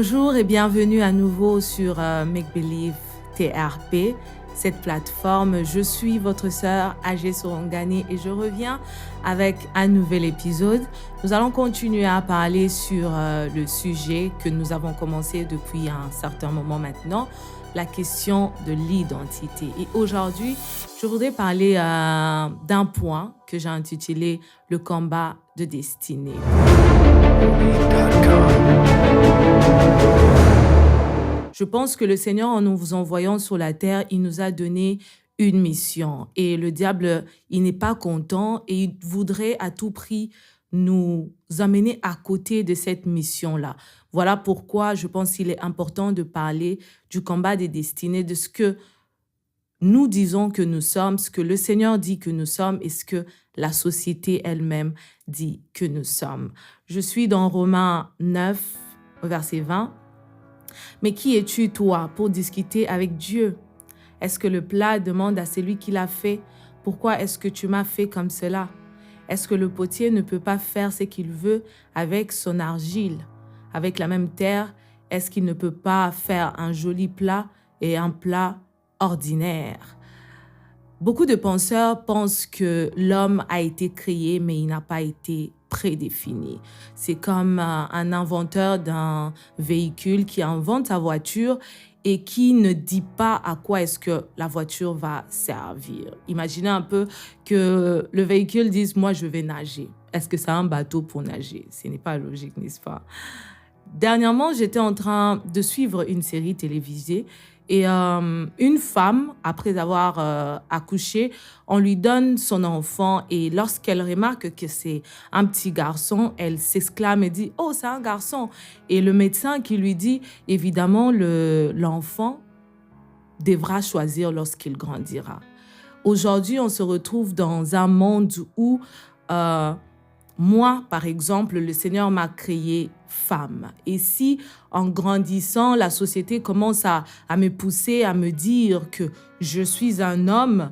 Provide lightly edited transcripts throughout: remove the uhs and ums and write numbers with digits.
Bonjour et bienvenue à nouveau sur Make Believe TRP, cette plateforme. Je suis votre sœur Agé Sorongani et je reviens avec un nouvel épisode. Nous allons continuer à parler sur le sujet que nous avons commencé depuis un certain moment maintenant, la question de l'identité. Et aujourd'hui, je voudrais parler d'un point que j'ai intitulé « Le combat de destinée ». Je pense que le Seigneur, en nous envoyant sur la terre, il nous a donné une mission. Et le diable, il n'est pas content et il voudrait à tout prix nous amener à côté de cette mission-là. Voilà pourquoi je pense qu'il est important de parler du combat des destinées, de ce que nous disons que nous sommes, ce que le Seigneur dit que nous sommes et ce que la société elle-même dit que nous sommes. Je suis dans Romains 9, verset 20. Mais qui es-tu, toi, pour discuter avec Dieu? Est-ce que le plat demande à celui qui l'a fait, pourquoi est-ce que tu m'as fait comme cela? Est-ce que le potier ne peut pas faire ce qu'il veut avec son argile? Avec la même terre, est-ce qu'il ne peut pas faire un joli plat et un plat ordinaire? Beaucoup de penseurs pensent que l'homme a été créé, mais il n'a pas été prédéfini. C'est comme un inventeur d'un véhicule qui invente sa voiture et qui ne dit pas à quoi est-ce que la voiture va servir. Imaginez un peu que le véhicule dise « moi je vais nager ». Est-ce que c'est un bateau pour nager? Ce n'est pas logique, n'est-ce pas? Dernièrement, j'étais en train de suivre une série télévisée et une femme, après avoir accouché, on lui donne son enfant et lorsqu'elle remarque que c'est un petit garçon, elle s'exclame et dit « Oh, c'est un garçon !» Et le médecin qui lui dit « Évidemment, l'enfant devra choisir lorsqu'il grandira. » Aujourd'hui, on se retrouve dans un monde où moi, par exemple, le Seigneur m'a créée femme. Et si, en grandissant, la société commence à me pousser, à me dire que je suis un homme,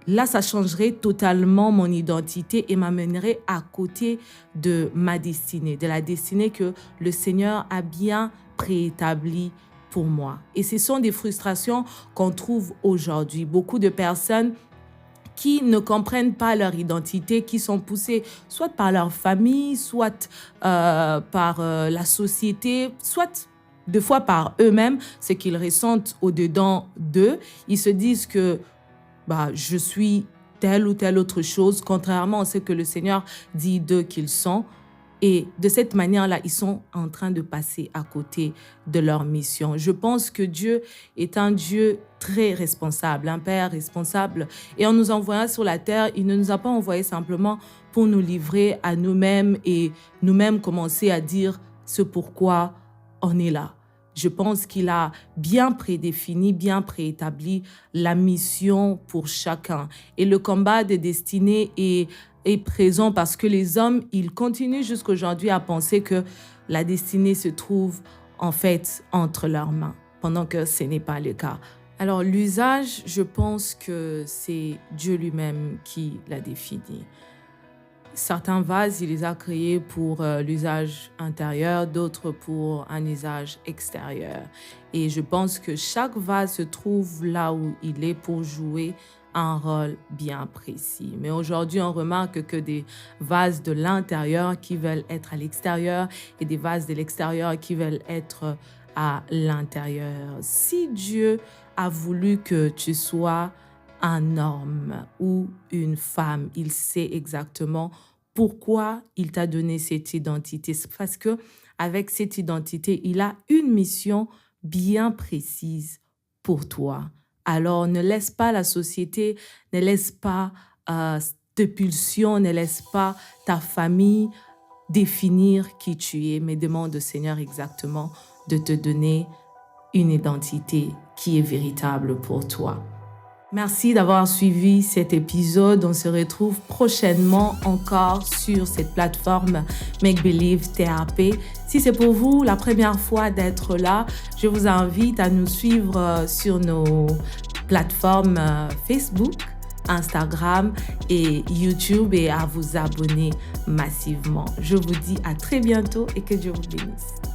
là, ça changerait totalement mon identité et m'amènerait à côté de ma destinée, de la destinée que le Seigneur a bien préétablie pour moi. Et ce sont des frustrations qu'on trouve aujourd'hui. Beaucoup de personnes qui ne comprennent pas leur identité, qui sont poussés soit par leur famille, soit par la société, soit deux fois par eux-mêmes, ce qu'ils ressentent au-dedans d'eux. Ils se disent que je suis telle ou telle autre chose, contrairement à ce que le Seigneur dit d'eux qu'ils sont. Et de cette manière-là, ils sont en train de passer à côté de leur mission. Je pense que Dieu est un Dieu très responsable, un Père responsable. Et en nous envoyant sur la terre, il ne nous a pas envoyés simplement pour nous livrer à nous-mêmes et nous-mêmes commencer à dire ce pourquoi on est là. Je pense qu'il a bien prédéfini, bien préétabli la mission pour chacun. Et le combat des destinées est présent parce que les hommes, ils continuent jusqu'aujourd'hui à penser que la destinée se trouve en fait entre leurs mains, pendant que ce n'est pas le cas. Alors l'usage, je pense que c'est Dieu lui-même qui l'a défini. Certains vases, il les a créés pour l'usage intérieur, d'autres pour un usage extérieur. Et je pense que chaque vase se trouve là où il est pour jouer un rôle bien précis. Mais aujourd'hui, on remarque que des vases de l'intérieur qui veulent être à l'extérieur et des vases de l'extérieur qui veulent être à l'intérieur. Si Dieu a voulu que tu sois un homme ou une femme, il sait exactement pourquoi il t'a donné cette identité. C'est parce que avec cette identité, il a une mission bien précise pour toi. Alors, ne laisse pas la société, ne laisse pas tes pulsions, ne laisse pas ta famille définir qui tu es, mais demande au Seigneur exactement de te donner une identité qui est véritable pour toi. Merci d'avoir suivi cet épisode. On se retrouve prochainement encore sur cette plateforme Make Believe TRP. Si c'est pour vous la première fois d'être là, je vous invite à nous suivre sur nos plateformes Facebook, Instagram et YouTube et à vous abonner massivement. Je vous dis à très bientôt et que Dieu vous bénisse.